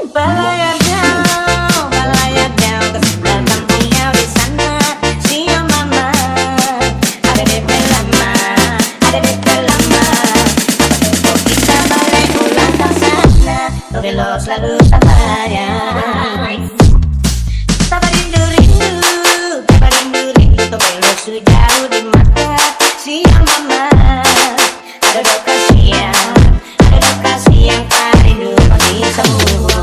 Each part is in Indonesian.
Balayar jauh ke sebelah kampungnya di sana. Siang mama, ada DP lama, ada DP lama. Kita balik ulang ke sana, tapi lo selalu terbayang. Tambah rindu, tambah rindu, tapi lo sudah jauh di mata. Siang mama, ada duka siang, tak rindu bagi semua.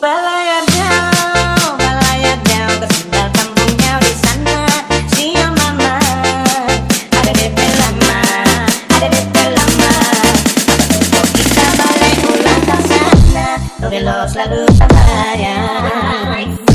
Balayar jauh ke sebelah kampungnya di sana. Siang mama, ada DP lama, ada DP lama. Kita balik ulang ke sana, tapi lo selalu terbayang.